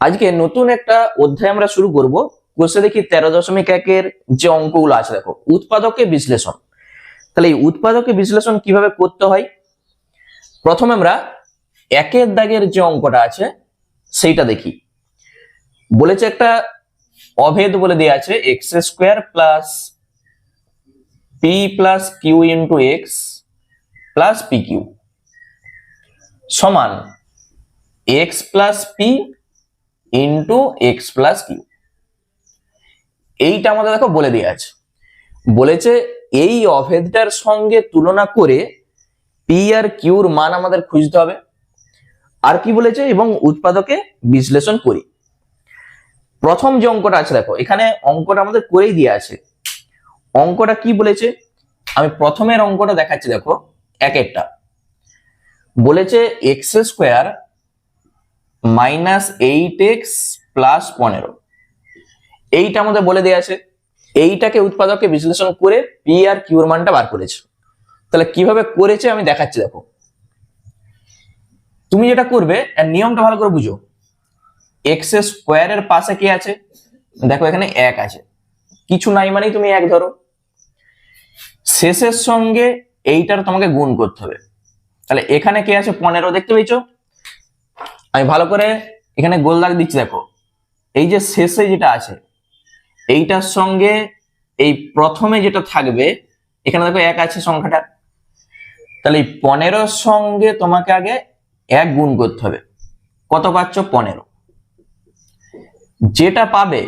আজকে নতুন একটা অধ্যায় আমরা শুরু করব। কোর্সে দেখি 13.1 যে অঙ্কগুলো আছে, দেখো উৎপাদকে বিশ্লেষণ। তাহলে এই উৎপাদকে বিশ্লেষণ কিভাবে করতে হয়, প্রথমে আমরা একের দাগের যে অঙ্কটা আছে সেইটা দেখি। বলেছে একটা অভেদ বলে দেওয়া আছে x square plus p plus q into x plus p q সমান x plus p into x plus q. এইটা আমাদের দেখো বলে দেওয়া আছে। বলেছে এই অভেদটার সঙ্গে তুলনা করে পি আর কিউর মান আমাদের খুঁজতে হবে। আর কি বলেছে, এবং উৎপাদকে বিশ্লেষণ করি। প্রথম যে অঙ্কটা আছে দেখো, এখানে অঙ্কটা আমাদের করেই দিয়ে আছে। অঙ্কটা কি বলেছে, আমি প্রথমের অঙ্কটা দেখাচ্ছি। দেখো এক একটা বলেছে x square minus 8x plus 15, এইটা আমাদের বলে দেওয়া আছে। এইটাকে উৎপাদকে বিশ্লেষণ করে পি আর কিউর মানটা বার করেছে। তাহলে কিভাবে করেছে আমি দেখাচ্ছি। দেখো তুমি যেটা করবে, নিয়মটা ভালো করে বুঝো। এক্স স্কোয়ারের পাশে কি আছে, দেখো এখানে 1 আছে, কিছু নাই মানেই তুমি 1 ধরো। শেষের সঙ্গে এইটার তোমাকে গুণ করতে হবে। তাহলে এখানে কি আছে 15, দেখতে পেয়েছো? আমি ভালো করে এখানে গোল দাগ দিচ্ছি। দেখো এই যে শেষে যেটা আছে এইটার সঙ্গে এই প্রথমে যেটা থাকবে, এখানে দেখো 1 আছে সংখ্যাটা। তাহলে এই 15 সঙ্গে তোমাকে আগে 1 গুণ করতে হবে। কত পাচ্ছ? 15। যেটা পাবে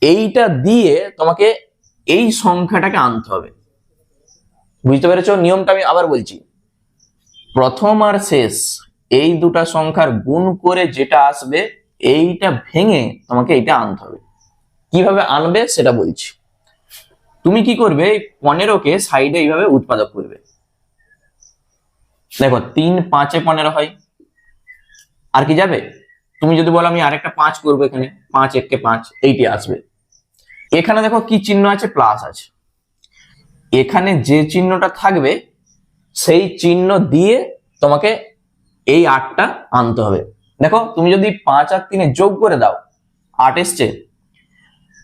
এইটা দিয়ে তোমাকে এই সংখ্যাটাকে আনতে হবে। বুঝতে পেরেছো? নিয়মটা আমি আবার বলছি। প্রথম আর শেষ এই দুটা সংখ্যার গুণ করে যেটা আসবে এইটা ভেঙে তোমাকে এইটা আনতে হবে। কিভাবে আনবে সেটা বলছি। তুমি কি করবে, 15কে সাইডে এইভাবে উৎপাদক করবে। দেখো 3 5 15 হয়, আর কি যাবে? তুমি যদি বলো আমি আরেকটা 5 করবো, এখানে 5 1 5, এইটি আসবে। এখানে দেখো কি চিহ্ন আছে, প্লাস আছে। এখানে যে চিহ্নটা থাকবে সেই চিহ্ন দিয়ে তোমাকে এই 8টা আনতে হবে। দেখো তুমি যদি 5 আর 3 যোগ করে দাও 8 এসছে,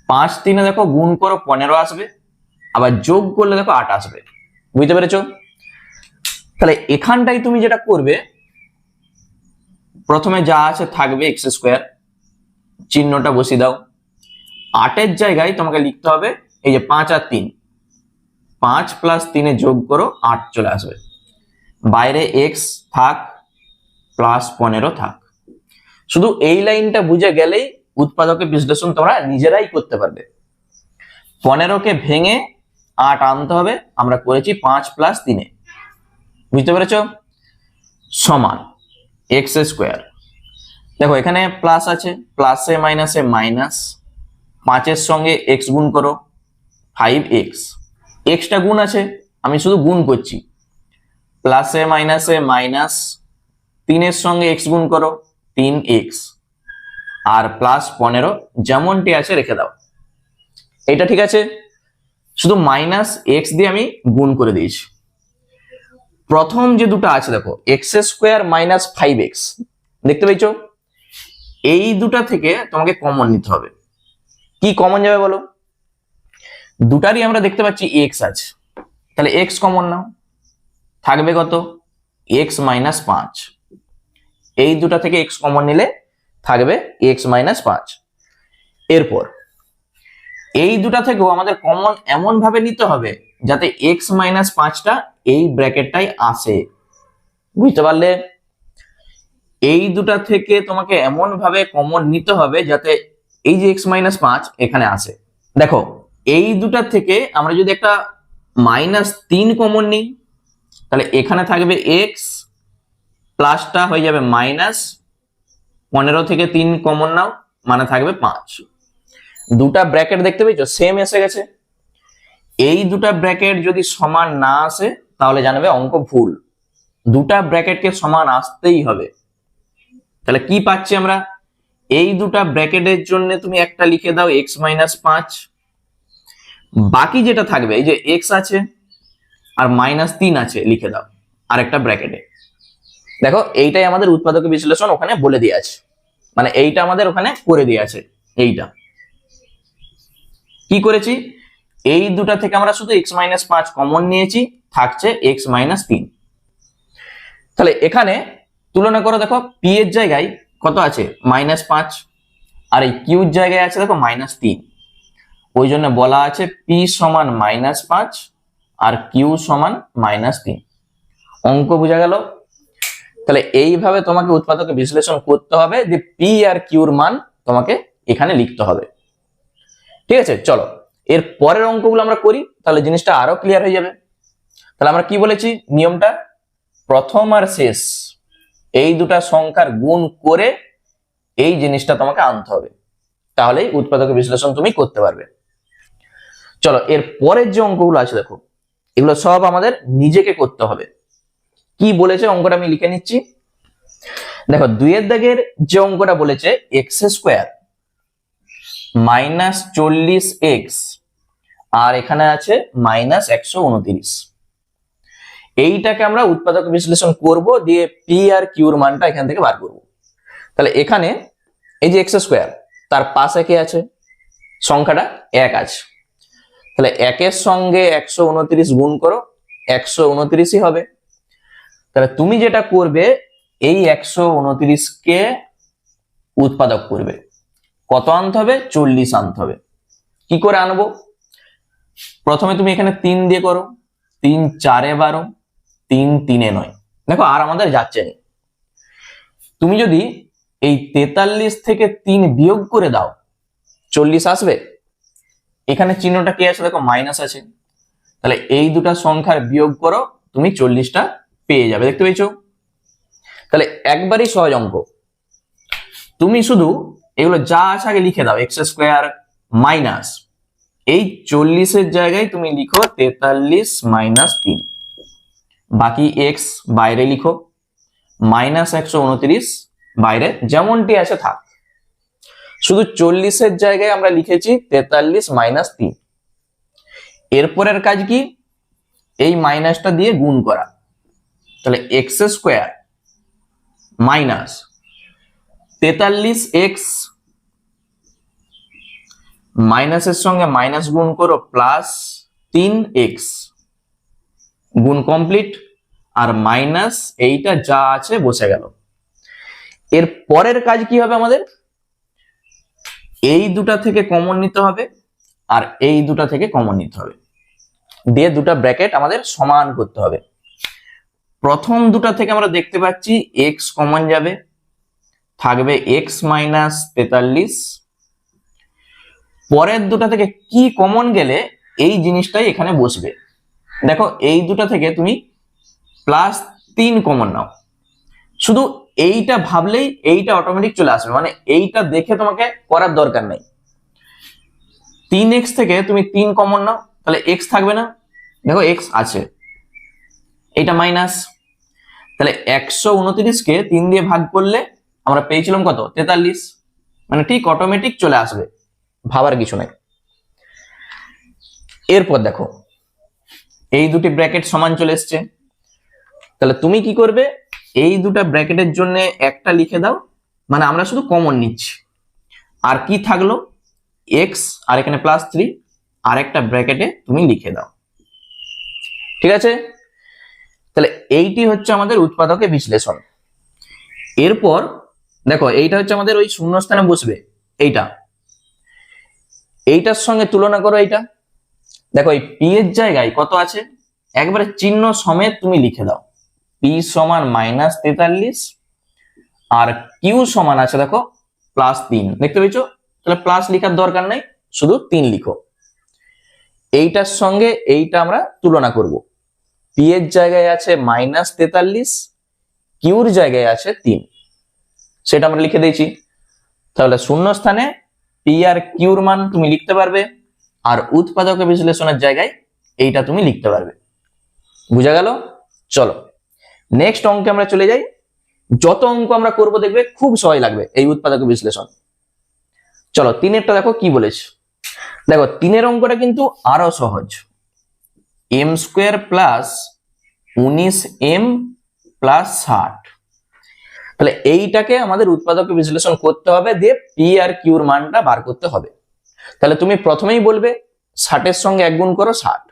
5 3 দেখো গুণ করো 15 আসবে, আবার যোগ করলে দেখো 8 আসবে। বুঝতে পেরেছো? তাহলে এখানটাই তুমি যেটা করবে, প্রথমে যা আছে থাকবে এক্স স্কোয়ার, চিহ্নটা বসিয়ে দাও। 8 জায়গায় তোমাকে লিখতে হবে এই যে 5 আর 3, 5 প্লাস 3 যোগ করো 8 চলে আসবে। বাইরে এক্স থাক প্লাস 15 থাক। শুধু এই লাইনটা বুঝে গেলেই উৎপাদকের বিশ্লেষণ তোমরা নিজেরাই করতে পারবে। 15কে ভেঙে 8 আনতে হবে, আমরা করেছি 5 প্লাস 3। বুঝতে পেরেছ? সমান এক্স স্কোয়ার। দেখো এখানে প্লাস আছে, প্লাসে মাইনাসে মাইনাস, 5 এর সঙ্গে এক্স গুণ করো 5x, এক্সটা গুণ আছে আমি শুধু গুণ করছি। প্লাসে মাইনাসে মাইনাস, 3 এর সঙ্গে এক্স গুণ করো 3x, আর প্লাস 15 যেমনটি আছে রেখে দাও। এটা ঠিক আছে, শুধু মাইনাস এক্স দিয়ে আমি গুণ করে দিয়েছি। প্রথম যে দুটো আছে দেখো এক্স স্কোয়ার মাইনাস 5x, দেখতে পেয়েছো? এই দুটা থেকে তোমাকে কমন নিতে হবে। কি কমন যাবে বলো? দুটারই আমরা দেখতে পাচ্ছি এক্স আছে, তাহলে এক্স কমন নাও। থাকবে কত? X minus 5। এই দুটা থেকে এক্স কমন নিলে থাকবে এক্স মাইনাস 5। এরপর এই দুটা থেকেও আমাদের কমন এমন ভাবে নিতে হবে যাতে এক্স মাইনাস 5টা এই ব্র্যাকেটটাই আসে। বুঝতে পারলে? এই দুটা থেকে তোমাকে এমন ভাবে কমন নিতে হবে যাতে এই যে এক্স মাইনাস 5 এখানে আসে। দেখো এই দুটা থেকে আমরা যদি একটা -3 কমন নিই, তাহলে এখানে থাকবে এক্স, প্লাসটা হয়ে যাবে মাইনাস, 15 থেকে 3 কমন নাও মানে থাকবে 5। দুটা ব্র্যাকেট দেখতে পেয়েছো সেম এসে গেছে। এই দুটা ব্র্যাকেট যদি সমান না আসে তাহলে জানবে অঙ্ক ভুল। দুটা ব্র্যাকেটকে সমান আসতেই হবে। তাহলে কি পাচ্ছি আমরা? এই দুটা ব্র্যাকেটের জন্য তুমি একটা লিখে দাও এক্স মাইনাস 5, বাকি যেটা থাকবে এই যে এক্স আছে আর -3 আছে লিখে দাও আরেকটা ব্র্যাকেটে। দেখো এইটাই আমাদের উৎপাদক বিশ্লেষণ ওখানে বলে দিয়ে আছে। মানে এইটা আমাদের ওখানে করে দিয়ে আছে। এইটা কি করেছি, এই দুটা থেকে আমরা শুধু x-5 কমন নিয়েছি, থাকছে x-3। তাহলে এখানে তুলনা করো, দেখো পি এর জায়গায় কত আছে -5, আর এই কিউর জায়গায় আছে দেখো -3। ওই জন্য বলা আছে পি সমান -5 আর কিউ সমান -3। অঙ্ক বোঝা গেল? তাহলে এইভাবে তোমাকে উৎপাদকে বিশ্লেষণ করতে হবে, যে পি আর কিউর মান তোমাকে এখানে লিখতে হবে। ঠিক আছে, চলো এর পরের অঙ্কগুলো আমরা করি, তাহলে জিনিসটা আরো ক্লিয়ার হয়ে যাবে। তাহলে আমরা কি বলেছি নিয়মটা, প্রথম আর শেষ এই দুটা সংখ্যার গুণ করে এই জিনিসটা তোমাকে আনতে হবে, তাহলেই উৎপাদক বিশ্লেষণ তুমি করতে পারবে। চলো এর পরের যে অঙ্কগুলো আছে দেখো, এগুলো সব আমাদের নিজেকে করতে হবে। কি বলেছে অঙ্কটা আমি লিখে নিচ্ছি। দেখো 2 এর দাগের যে অঙ্কটা বলেছে x² -40x, আর এখানে আছে -129, এইটাকে আমরা উৎপাদক বিশ্লেষণ করব, দিয়ে পি আর কিউর মানটা এখান থেকে বার করব। তাহলে এখানে এই যে x² তার পাশে কি আছে, সংখ্যাটা 1 আছে, তাহলে 1 এর সঙ্গে 129 গুণ করো, 129ই হবে। তাহলে তুমি যেটা করবে, এই 129 কে উৎপাদক করবে, কত আনতে হবে 40 আনতে হবে। কি করে আনবো, প্রথমে তুমি এখানে 3 দিয়ে করো, 3 4 এ 12, 3 3 এ 9। দেখো আর আমাদের যাচ্ছে না, তুমি যদি এই 43 থেকে 3 বিয়োগ করে দাও 40 আসবে। এখানে চিহ্নটা কি আছে দেখো মাইনাস আছে, তাহলে এই দুটা সংখ্যার বিয়োগ করো, তুমি 40টা পেয়ে যাবে, দেখতে পেয়েছো? তাহলে একবারই সহজ অঙ্ক, তুমি শুধু এগুলো যা আছে আগে লিখে দাও, x² মাইনাস এই 40 এর জায়গায় তুমি লিখো 43 - 3, বাকি x বাইরে লিখো, -129 বাইরে যেমনটি আছে থাক, শুধু 40 এর জায়গায় আমরা লিখেছি 43 - 3। এরপরের কাজ কি, এই মাইনাসটা দিয়ে গুণ করা, তাহলে x² মাইনাস 43x মাইনাসের সঙ্গে মাইনাস গুণ করো প্লাস 3x, গুণ কমপ্লিট, আর মাইনাস এইটা যা আছে বসে গেল। এর পরের কাজ কি হবে আমাদের, এই দুটা থেকে কমন নিতে হবে আর এই দুটা থেকে কমন নিতে হবে, দিয়ে দুটা ব্র্যাকেট আমাদের সমান করতে হবে। প্রথম দুটা থেকে আমরা দেখতে পাচ্ছি x কমন যাবে, থাকবে x - 43। পরের দুটা থেকে কি কমন গেলে এই জিনিসটাই এখানে বসবে। দেখো এই দুটা থেকে তুমি +3 কমন নাও, শুধু এইটা ভাবলেই এইটা অটোমেটিক চলে আসবে, মানে এইটা দেখে তোমাকে করার দরকার নেই। 3x থেকে তুমি 3 কমন নাও, তাহলে x থাকবে না, দেখো x আছে, এইটা মাইনাস, তাহলে 129 কে 3 দিয়ে ভাগ করলে আমরা পেয়েছিলাম কত 43, মানে ঠিক অটোমেটিক চলে আসবে, ভাবার কিছু নাই। এরপর দেখো এই দুটি ব্র্যাকেট সমান চলে এসছে, তাহলে তুমি কি করবে, এই দুটা ব্র্যাকেটের জন্য একটা লিখে দাও, মানে আমরা শুধু কমন নিচ্ছি। আর কি থাকলো x, আর এখানে +3, আর একটা ব্র্যাকেটে তুমি লিখে দাও। ঠিক আছে, তাহলে এইটি হচ্ছে আমাদের উৎপাদকে বিশ্লেষণ। এরপর দেখো এইটা হচ্ছে আমাদের ওই শূন্যস্থানে বসবে, এইটার সঙ্গে তুলনা করো এইটা। দেখো এই পি এর জায়গায় কত আছে, একবারে চিহ্ন সমেত তুমি লিখে দাও, পি সমান -43 আর কিউ সমান আছে দেখো +3, দেখতে পেয়েছো? তাহলে প্লাস লেখার দরকার নাই, শুধু 3 লিখো। এইটার সঙ্গে এইটা আমরা তুলনা করব, পি এর জায়গায় আছে -43, কিউর জায়গায় আছে 3, সেটা আমরা লিখে দিয়েছি। তাহলে শূন্যস্থানে পি আর কিউর মান তুমি লিখতে পারবে, আর উৎপাদক বিশ্লেষণের জায়গায় এইটা তুমি লিখতে পারবে। বুঝা গেল? চলো নেক্সট অঙ্কে আমরা চলে যাই। যত অঙ্ক আমরা করব দেখবে খুব সহজ লাগবে এই উৎপাদক বিশ্লেষণ। চলো 3এরটা দেখো কি বলেছে। দেখো 3এর অঙ্কটা কিন্তু আরো সহজ, m² + 19m + 60। তাহলে এইটাকে আমাদের উৎপাদকে বিশ্লেষণ করতে হবে, দিয়ে পি আর কিউর মানটা বার করতে হবে। তাহলে তুমি প্রথমেই বলবে 60-এর সঙ্গে 1 গুণ করো 60।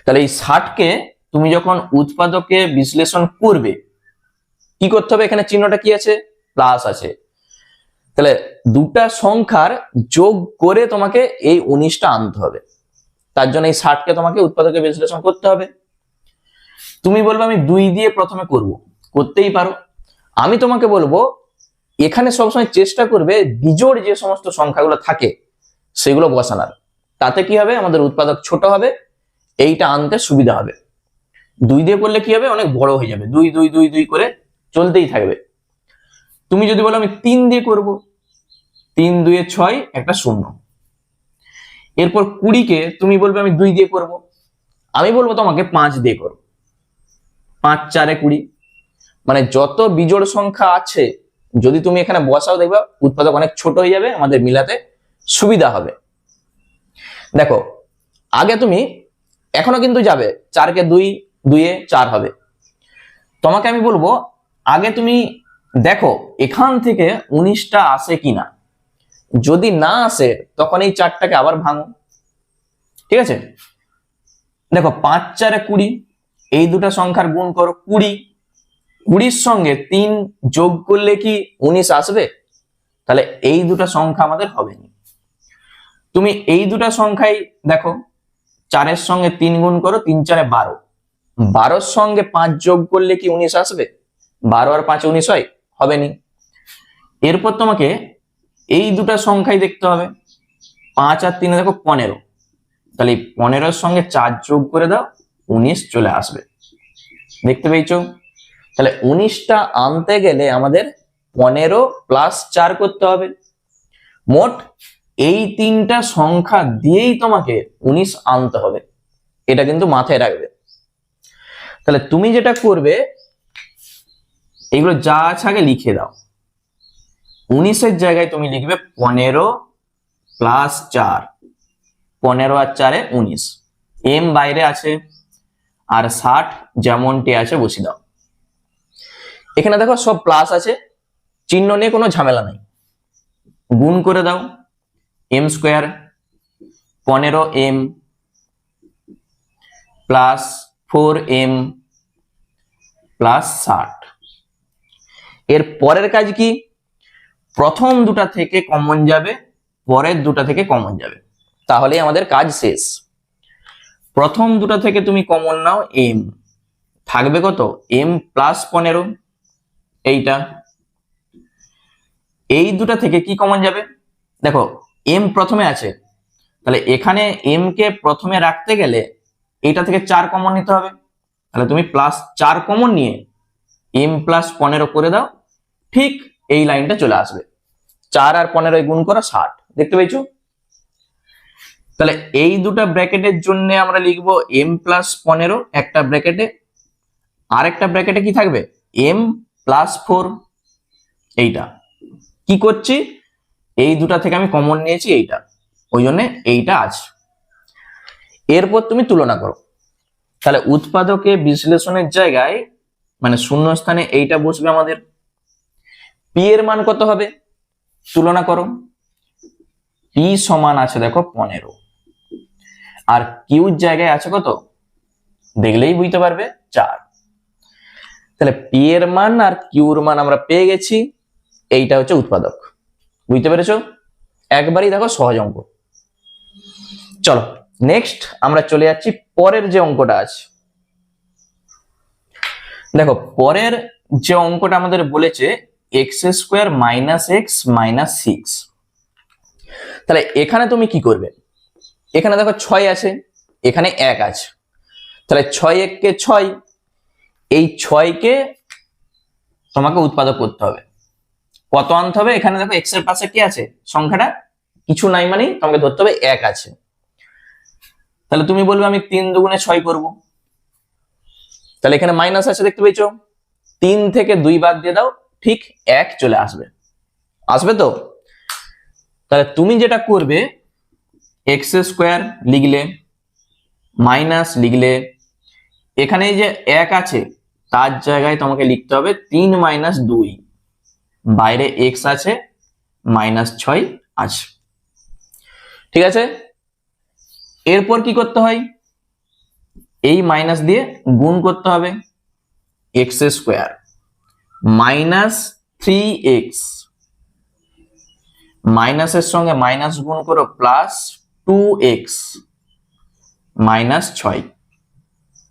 তাহলে এই 60কে তুমি যখন উৎপাদকে বিশ্লেষণ করবে কি করতে হবে, এখানে চিহ্নটা কি আছে, প্লাস আছে। তাহলে দুটা সংখ্যার যোগ করে তোমাকে এই 19টা আনতে হবে। তার জন্য এই 60কে তোমাকে উৎপাদকে বিশ্লেষণ করতে হবে। তুমি বলবে আমি 2 দিয়ে প্রথমে করব, করতেই পারো। আমি তোমাকে বলবো এখানে সবসময় চেষ্টা করবে বিজোড় যে সমস্ত সংখ্যাগুলো থাকে সেগুলো বসানোর। তাতে কি হবে, আমাদের উৎপাদক ছোট হবে, এইটা আনতে সুবিধা হবে। 2 দিয়ে করলে কি হবে, অনেক বড় হয়ে যাবে, 2 2 2 2 করে চলতেই থাকবে। তুমি যদি বলো আমি 3 দিয়ে করব, 3 2 এ 6, একটা 0। এরপর 20কে তুমি বলবে আমি 2 দিয়ে করব, আমি বলবো তোমাকে 5 দিয়ে করো, 5 4 এ 20। মানে যত বিজোড় সংখ্যা আছে যদি তুমি এখানে বসাও দেখবে উৎপাদক অনেক ছোট হয়ে যাবে, আমাদের মিলাতে সুবিধা হবে। দেখো আগে তুমি, এখনো কিন্তু যাবে, 4 কে 2, 2 এ 4 হবে। তোমাকে আমি বলবো আগে তুমি দেখো এখান থেকে 19টা আসে কিনা, যদি না আসে তখন এই 4টাকে আবার ভাঙো, ঠিক আছে। দেখো 5 4 এ 20, এই দুটা সংখ্যার গুণ করো 20, 20-র সঙ্গে 3 যোগ করলে কি 19 আসবে? তাহলে এই দুটা সংখ্যা আমাদের হবে না। তুমি এই দুটা সংখ্যাই দেখো, 4-এর সঙ্গে 3 গুণ করো, 3 4 এ 12, 12-র সঙ্গে 5 যোগ করলে কি 19 আসবে? 12 আর 5 19 হয়, হবে না। এরপর তোমাকে এই দুটা সংখ্যাই দেখতে হবে, 5 আর 3 দেখো 15, তাহলে 15-র সঙ্গে 4 যোগ করে দাও, 19 চলে আসবে। দেখতে পেয়েছো? তাহলে 19টা আনতে গেলে আমাদের 15 প্লাস 4 করতে হবে। মোট এই 3টা সংখ্যা দিয়েই তোমাকে 19 আনতে হবে, এটা কিন্তু মাথায় রাখবে। তাহলে তুমি যেটা করবে এগুলো যা আছে আগে লিখে দাও। 19-এর জায়গায় তুমি লিখবে 15 প্লাস 4, 15 আর 4 19, এম বাইরে আছে আর 60 যেমনটি আছে বসিয়ে দাও। এখানে দেখো সব প্লাস আছে, চিহ্ন নিয়ে কোনো ঝামেলা নাই। গুণ করে দাও, M square 15m plus 4m plus 60। এর পরের কাজ কি, প্রথম দুটা থেকে কমন যাবে, পরের দুটা থেকে কমন যাবে, তাহলেই আমাদের কাজ শেষ। প্রথম দুটা থেকে তুমি কমন নাও, m থাকবে কত, m প্লাস 15, এইটা। এই দুটা থেকে কি কমন যাবে, দেখো m প্রথমে আছে, তাহলে এখানে m কে প্রথমে রাখতে গেলে এটা থেকে 4 কমন নিতে হবে, তাহলে তুমি প্লাস 4 কমন নিয়ে m প্লাস 15 করে দাও, ঠিক এই লাইনটা চলে আসবে। 4 আর 15 গুণ করো 60, দেখতে পেয়েছো? তাহলে এই দুটা ব্র্যাকেটের জন্য আমরা লিখবো m প্লাস 15 একটা ব্র্যাকেটে, আর একটা ব্র্যাকেটে কি থাকবে, m প্লাস 4। এইটা কি করছি, এই দুটা থেকে আমি কমন নিয়েছি এইটা, ওই জন্য এইটা আছে। এরপর তুমি তুলনা করো, তাহলে উৎপাদকে বিশ্লেষণের জায়গায় মানে শূন্য স্থানে এইটা বসবে আমাদের। পি এর মান কত হবে, তুলনা করো। পি সমান আছে দেখো 15, আর কিউর জায়গায় আছে কত, দেখলেই বুঝতে পারবে 4। তাহলে পি এর মান আর কিউর মান আমরা পেয়ে গেছি, এইটা হচ্ছে উৎপাদক। বুঝতে পেরেছো? একবারই দেখো সহজ অঙ্ক। চলো নেক্সট আমরা চলে যাচ্ছি পরের যে অঙ্কটা আছে। দেখো পরের যে অঙ্কটা আমাদের বলেছে x square minus x minus 6। তাহলে এখানে তুমি কি করবে, এখানে দেখো 6 আছে, এখানে 1 আছে, তাহলে 6 1 কে 6, এই 6 কে তোমাকে উৎপাদক করতে হবে। কত আনতে হবে, এখানে দেখো এক্স এর পাশে কি আছে, সংখ্যাটা কিছু নাই, মানে তোমাকে ধরতে হবে 1 আছে। তাহলে তুমি বলবে আমি 3 দুগুণে 6 করব, তাহলে এখানে মাইনাস আছে, দেখতে পেয়েছো? 3 থেকে 2 বাদ দিয়ে দাও, ঠিক 1 চলে আসবে, আসবে তো? তাহলে তুমি যেটা করবে এক্স স্কোয়ার লিখলে, মাইনাস লিখলে, এখানে যে 1 আছে তার জায়গায় তোমাকে লিখতে হবে 3 - 2, বাইরে এক্স আছে, -6 আছে। ঠিক আছে, এরপর কি করতে হয়, এই মাইনাস দিয়ে গুণ করতে হবে, এক্স স্কোয়ার -3x, মাইনাসের সঙ্গে মাইনাস গুণ করো +2x -6।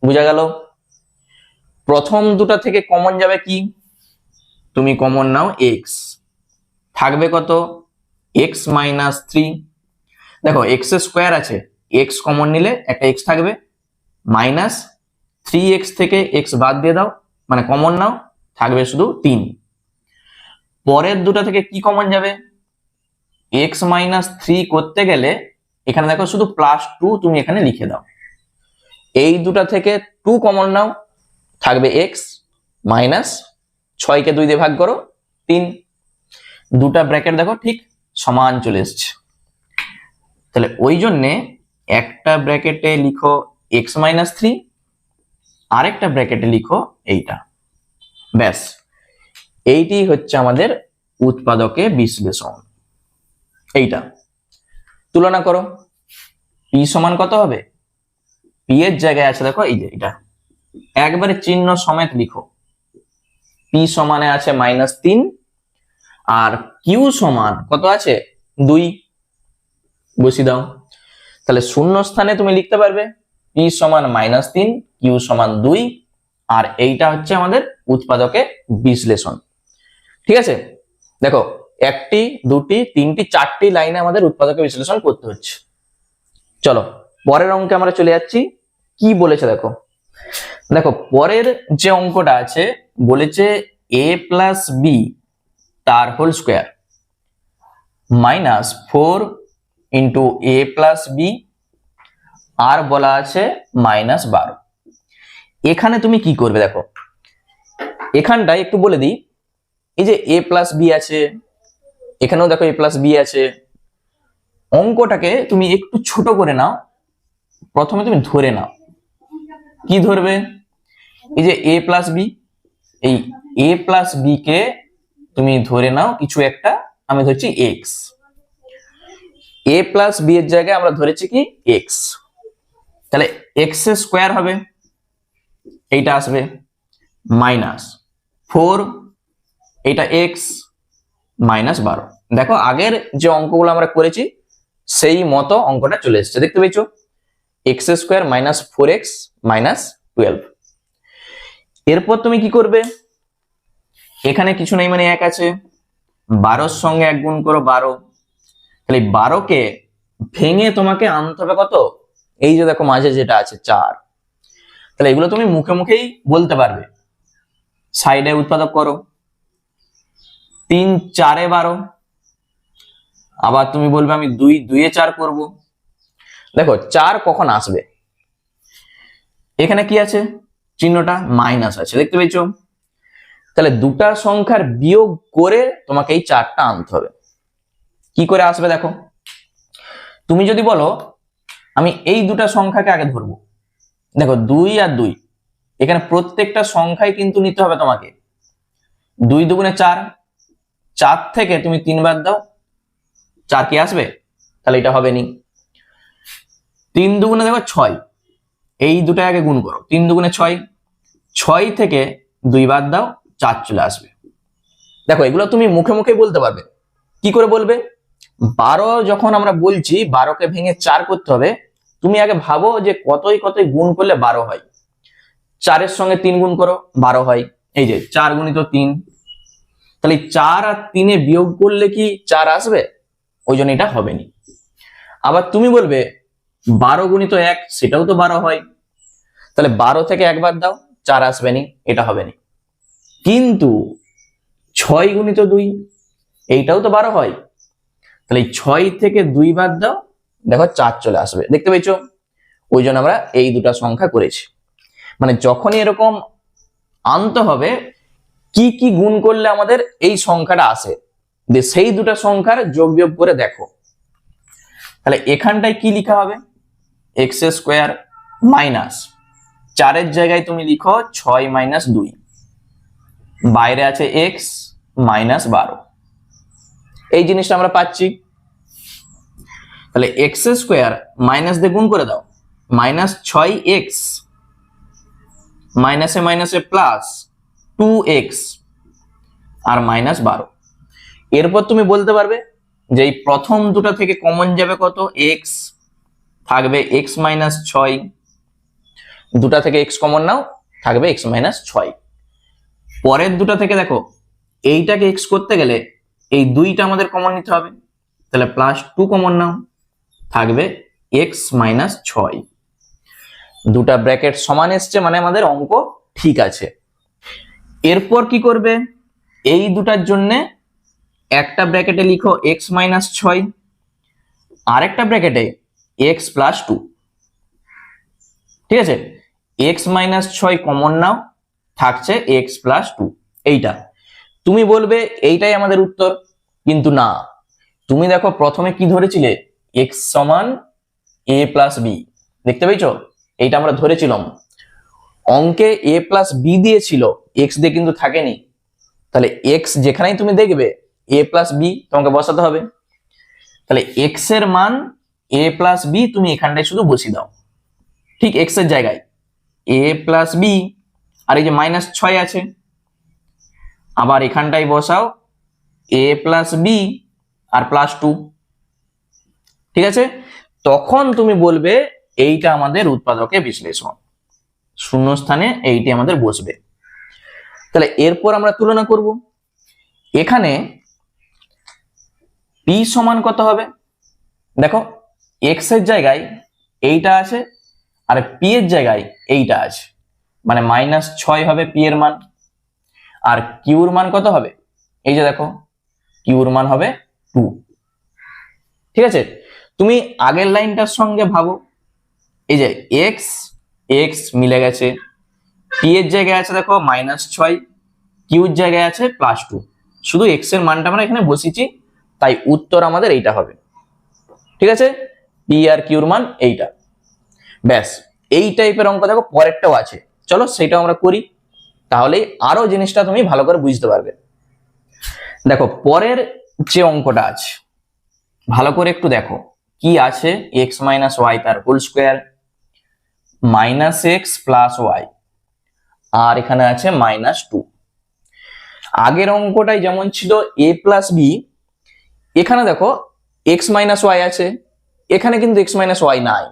বুঝা গেল? প্রথম দুটা থেকে কমন যাবে কি, তুমি কমন নাও x, থাকবে কত, x -3। দেখো x স্কোয়ার আছে, x কমন নিলে একটা x থাকবে, -3x থেকে x বাদ দিয়ে দাও, মানে কমন নাও, থাকবে শুধু 3। পরের দুটা থেকে কি কমন যাবে, x -3 করতে গেলে এখানে দেখো শুধু +2 তুমি এখানে লিখে দাও, এই দুটা থেকে 2 কমন নাও, থাকবে x, -6 কে 2 দিয়ে ভাগ করো 3, দুটা ব্র্যাকেট দেখো ঠিক সমান চলে এসছে। তাহলে ওই জন্যে একটা ব্র্যাকেটে লিখো x -3, আরেকটা ব্র্যাকেটে লিখো এইটা, ব্যাস এইটি হচ্ছে আমাদের উৎপাদকে বিশ্লেষণ। এইটা তুলনা করো, p সমান কত হবে, p এর জায়গায় আছে দেখো এই যে এটা, একবারে চিহ্ন সমেত লিখো, p সমানে আছে -3 আর q সমান কত আছে 2, বসিয়ে দাও। তাহলে শূন্য স্থানে তুমি লিখতে পারবে p সমান -3, q সমান 2, আর এইটা হচ্ছে আমাদের উৎপাদকে বিশ্লেষণ। ঠিক আছে, দেখো একটি, দুটি, তিনটি, চারটি লাইনে আমাদের উৎপাদকে বিশ্লেষণ করতে হচ্ছে। চলো পরের অঙ্কে আমরা চলে যাচ্ছি, কি বলেছে দেখো, দেখো পরের যে অঙ্কটা আছে বলেছে a + b তার হোল স্কোয়ার -4 × a + b, আর বলা আছে -12। এখানে তুমি কি করবে দেখো, এখানটায় একটু বলে দিই, এই যে a + b আছে, এখানেও দেখো a + b আছে, অঙ্কটাকে তুমি একটু ছোট করে নাও, প্রথমে তুমি ধরে নাও, কি ধরবে, এই যে a + b, এই a + b কে তুমি ধরে নাও কিছু একটা, আমি ধরছি x, a + b এর জায়গায় আমরা ধরেছি কি x, তাহলে x স্কোয়ার হবে, এইটা আসবে -4, এটা x -12। দেখো আগের যে অঙ্কগুলো আমরা করেছি সেই মতো অঙ্কটা চলে এসেছে, দেখতে পেয়েছো, x স্কোয়ার -4x -12। এরপর তুমি কি করবে, এখানে কিছু নেই মানে 1 আছে, 12 সঙ্গে 1 গুণ করো 12, তাহলে 12 কে ভেঙে তোমাকে আনতে হবে কত, এই যে দেখো মাঝে যেটা আছে 4, তাহলে এগুলো তুমি মুখে মুখেই বলতে পারবে, সাইডে উৎপাদক করো, 3 × 4 = 12, আবার তুমি বলবে আমি 2 × 2 = 4 করব। দেখো 4 কখন আসবে, এখানে কি আছে, চিহ্নটা মাইনাস আছে, দেখতে পেয়েছো, তাহলে দুটা সংখ্যার বিয়োগ করে তোমাকে এই 4টা আনতে হবে। কি করে আসবে দেখো, তুমি যদি বলো আমি এই দুটা সংখ্যাকে আগে ধরবো, দেখো 2 আর 2, এখানে প্রত্যেকটা সংখ্যাই কিন্তু নিতে হবে তোমাকে, 2 × 2 = 4, 4 থেকে তুমি 3 বাদ দাও, 4 কি আসবে, তাহলে এটা হবে নি। 3 × 2 = দেখো 6, এই দুটো আগে গুণ করো, 3 × 2 = 6, 6 থেকে 2 বাদ দাও, 4 চলে আসবে। দেখো এগুলো তুমি মুখে মুখে বলতে পারবে, কি করে বলবে, 12 যখন আমরা বলছি 12 কে ভেঙে 4 করতে হবে, তুমি আগে ভাবো যে কতই কতই গুণ করলে 12 হয়, 4 এর সঙ্গে 3 গুণ করো 12 হয়, এই যে 4 × 3, তাহলে 4 আর 3 এ বিয়োগ করলে কি 4 আসবে, ওই জন্য এটা হবে না। আবার তুমি বলবে 12 × 1, সেটাও তো 12 হয়, তাহলে 12 থেকে 1 বাদ দাও, 4 আসবে না, এটা হবে না। কিন্তু 6 × 2, এইটাও তো 12 হয়, তাহলে 6 থেকে 2 বাদ দাও, দেখো 4 চলে আসবে, দেখতে পেয়েছো, ওই জন্য আমরা এই দুটা সংখ্যা করেছি। মানে যখনই এরকম আনতে হবে কি কি গুণ করলে আমাদের এই সংখ্যাটা আসে, সেই দুটা সংখ্যার যোগ বিয়োগ করে দেখো। তাহলে এখানটায় কি লেখা হবে, x² মাইনাস 4 এর জায়গায় তুমি লিখো 6 - 2, বাইরে আছে x -12। এই জিনিসটা আমরা পাচ্ছি। তাহলে এক্স স্কোয়ার মাইনাস দিয়ে গুণ করে দাও, -6x মাইনাসে মাইনাসে প্লাস 2x আর -12। এরপর তুমি বলতে পারবে যে এই প্রথম দুটো থেকে কমন যাবে কত, x থাকবে x-6, দুটা থেকে x কমন নাও, থাকবে x-6। পরের দুটা থেকে দেখো এইটাকে x করতে গেলে এই দুইটা আমাদের কমন নিতে হবে, তাহলে +2 কমন নাও, থাকবে x-6। দুটা ব্র্যাকেট সমান এসছে মানে আমাদের অঙ্ক ঠিক আছে। এরপর কি করবে, এই দুটার জন্য একটা ব্র্যাকেটে লিখো x-6, আরেকটা ব্র্যাকেটে x+2। ঠিক আছে, x-6 কমন নাও, থাকছে x+2। এইটা তুমি বলবে এইটাই আমাদের উত্তর, কিন্তু না, তুমি দেখো প্রথমে কি ধরেছিলে, x সমান a + b, দেখতে পেয়েছো, এইটা আমরা ধরেছিলাম। অঙ্কে a + b দিয়েছিল, x দিয়ে কিন্তু থাকেনি। তাহলে x যেখানেই তুমি দেখবে a + b তোমাকে বসাতে হবে। তাহলে x এর মান a + b তুমি এখানটায় শুধু বসিয়ে দাও, ঠিক x এর জায়গায় a + b, আর এই যে -6 আছে, আবার এখানটায় বসাও a + b আর +2। ঠিক আছে, তখন তুমি বলবে এইটা আমাদের উৎপাদকের বিশ্লেষণ, শূন্যস্থানে এইটি আমাদের বসবে। তাহলে এরপর আমরা তুলনা করব, এখানে p সমান কত হবে, দেখো x এর জায়গায় এইটা আছে আর p এর জায়গায় এইটা আছে, মানে -6 হবে p এর মান, আর q এর মান কত হবে, এই যে দেখো q এর মান হবে 2। ঠিক আছে, তুমি আগের লাইনটার সঙ্গে ভাবো, এই যে x x মিলে গেছে, p এর জায়গায় আছে দেখো -6, q এর জায়গায় আছে +2, শুধু x এর মানটা আমরা এখানে বসিয়েছি, তাই উত্তর আমাদের এইটা হবে। ঠিক আছে, p আর q এর মান এইটা। ব্যাস, এই টাইপের অঙ্ক দেখো পরেরটাও আছে, চলো সেটাও আমরা করি, তাহলে আরো জিনিসটা তুমি ভালো করে বুঝতে পারবে। দেখো পরের যে অঙ্কটা আছে ভালো করে একটু দেখো কি আছে, x-y তার হোল স্কোয়ার, -x + y, আর এখানে আছে -2। আগের অঙ্কটাই যেমন ছিল a + b, এখানে দেখো x-y আছে, এখানে কিন্তু x-y নাই।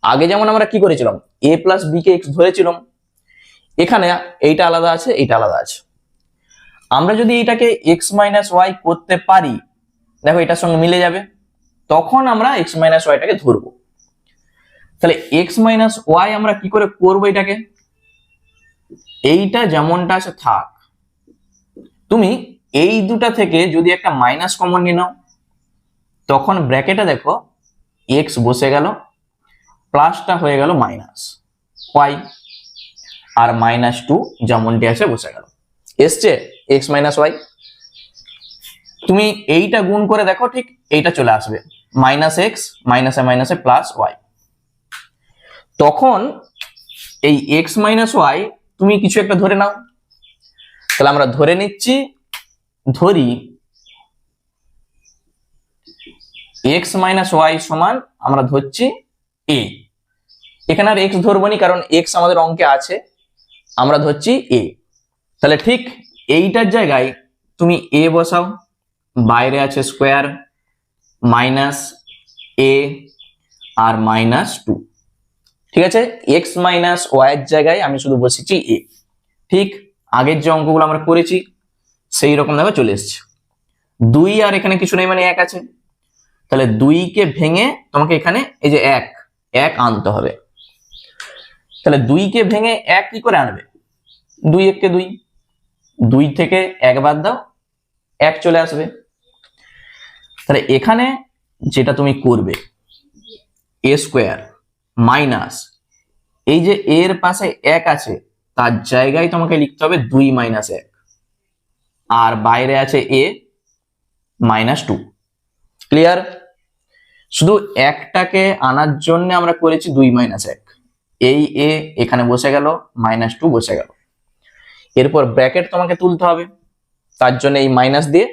আগে যেমন আমরা কি করেছিলাম, a + b কে x ধরেছিলাম, এখানে এইটা আলাদা আছে, এইটা আলাদা আছে। আমরা যদি এটাকে x-y করতে পারি, দেখো এটার সঙ্গে মিলে যাবে, তখন আমরা x-y টাকে ধরবো। তাহলে x-y আমরা কি করে করবো, এটাকে এইটা যেমনটা আছে থাক, তুমি এই দুটা থেকে যদি একটা মাইনাস কমন নিয়ে নাও, তখন ব্র্যাকেটে দেখো x বসে গেল, প্লাসটা হয়ে গেল -y, আর -2 যেমনটি আছে বসে গেল, এসছে x-y। তুমি এইটা গুণ করে দেখো, ঠিক এইটা চলে আসবে, -x মাইনাসে মাইনাসে +y। তখন এই x-y তুমি কিছু একটা ধরে নাও, তাহলে আমরা ধরে নিচ্ছি, ধরি x-y সমান আমরা ধরছি a, এখানে আর x ধরবো নি কারণ x আমাদের অঙ্কে আছে, আমরা ধরছি a। তাহলে ঠিক এইটার জায়গায় তুমি a বসাও, বাইরে আছে স্কোয়ার, -a আর -2। ঠিক আছে, x-y এর জায়গায় আমি শুধু বসেছি a, ঠিক আগের যে অঙ্কগুলো আমরা করেছি সেই রকম ভাবে চলে এসছে। 2 আর এখানে কিছু নেই মানে 1 আছে, তাহলে 2 কে ভেঙে তোমাকে এখানে এই যে 1 আনতে হবে। তাহলে 2 কে ভেঙে 1 কি করে আনবে, 2 1 কে 2, 2 থেকে 1 বাদ দাও, 1 চলে আসবে। তাহলে এখানে যেটা তুমি করবে, a স্কোয়ার মাইনাস এই যে a এর পাশে 1 আছে তার জায়গায় তোমাকে লিখতে হবে 2 - 1, আর বাইরে আছে a -2। ক্লিয়ার, শুধু একটাকে আনার জন্য আমরা করেছি 2 - 1, এই a এখানে বসে গেল, -2 বসে গেল। এরপর ব্র্যাকেট তোমাকে তুলতে হবে, তার জন্য এই মাইনাস দিয়ে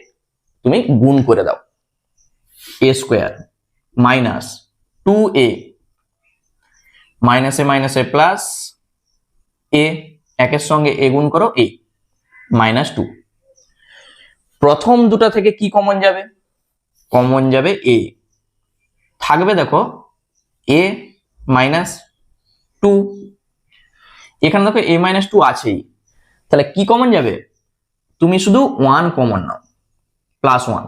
তুমি গুণ করে দাও, এ স্কোয়ার মাইনাস 2a মাইনাসে প্লাস এ, একের সঙ্গে এ গুণ করো এ মাইনাস 2। প্রথম দুটা থেকে কি কমন যাবে? কমন যাবে এ, থাকবে দেখো এ মাইনাস 2, এখানে দেখো এ মাইনাস 2 আছেই, তাহলে কি কমন যাবে? তুমি শুধু 1 কমন নাও, প্লাস 1,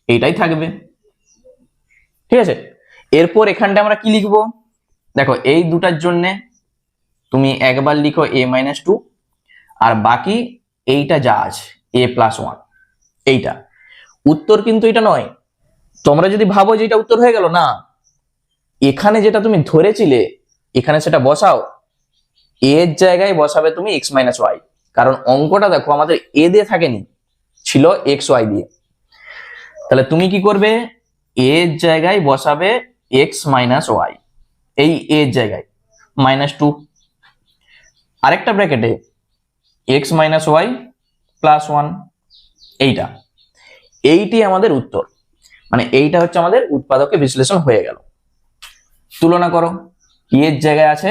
এইটাই থাকবে। ঠিক আছে, এরপর এখানটা আমরা কি লিখবো? দেখো এই দুটার জন্য তুমি একবার লিখো এ মাইনাস 2, আর বাকি এইটা যা আছে এ প্লাস 1, এইটা উত্তর কিন্তু এটা নয়। তোমরা যদি ভাবো যে এটা উত্তর হয়ে গেল, না, এখানে যেটা তুমি ধরেছিলে এখানে সেটা বসাও, এর জায়গায় বসাবে তুমি এক্স মাইনাস ওয়াই, কারণ অঙ্কটা দেখো আমাদের এ দিয়ে থাকেনি, ছিল এক্স ওয়াই দিয়ে। তাহলে তুমি কি করবে? এর জায়গায় বসাবে এক্স মাইনাস ওয়াই, এই এর জায়গায় মাইনাস 2, আরেকটা ব্র্যাকেটে এক্স মাইনাস ওয়াই প্লাস 1, এইটি আমাদের উত্তর। মানে এইটা হচ্ছে আমাদের উৎপাদকের বিশ্লেষণ হয়ে গেল। তুলনা করো, এর জায়গায় আছে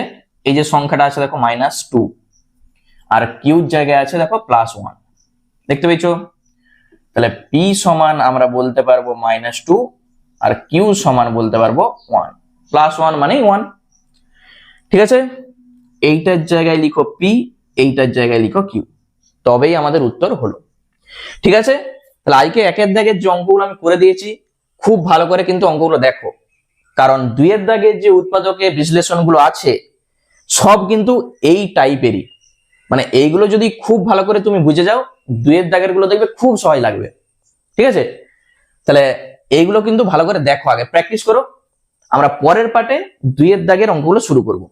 এই যে সংখ্যাটা আছে দেখো মাইনাস 2, আর কিউর জায়গায় আছে দেখো প্লাস 1, দেখতে পেয়েছো? তাহলে পি সমান আমরা বলতে পারবো মাইনাস 2, আর কিউ সমান বলতে পারবো 1, প্লাস 1 মানেই 1। ঠিক আছে, এইটার জায়গায় লিখো পি, এইটার জায়গায় লিখো কিউ, তবেই আমাদের উত্তর হলো। ঠিক আছে, তাহলে আজকে একের দাগের যে অঙ্কগুলো আমি করে দিয়েছি, খুব ভালো করে কিন্তু অঙ্কগুলো দেখো, কারণ দুইয়ের দাগের যে উৎপাদকের বিশ্লেষণগুলো আছে সব কিন্তু এই টাইপেরই। মানে এইগুলো যদি খুব ভালো করে তুমি বুঝে যাও, দুইয়ের দাগের গুলো দেখবে খুব সহজ লাগবে। ঠিক আছে, তাহলে এইগুলো কিন্তু ভালো করে দেখো, আগে প্র্যাকটিস করো। আমরা পরের পার্টে দুইয়ের দাগের অঙ্কগুলো শুরু করব।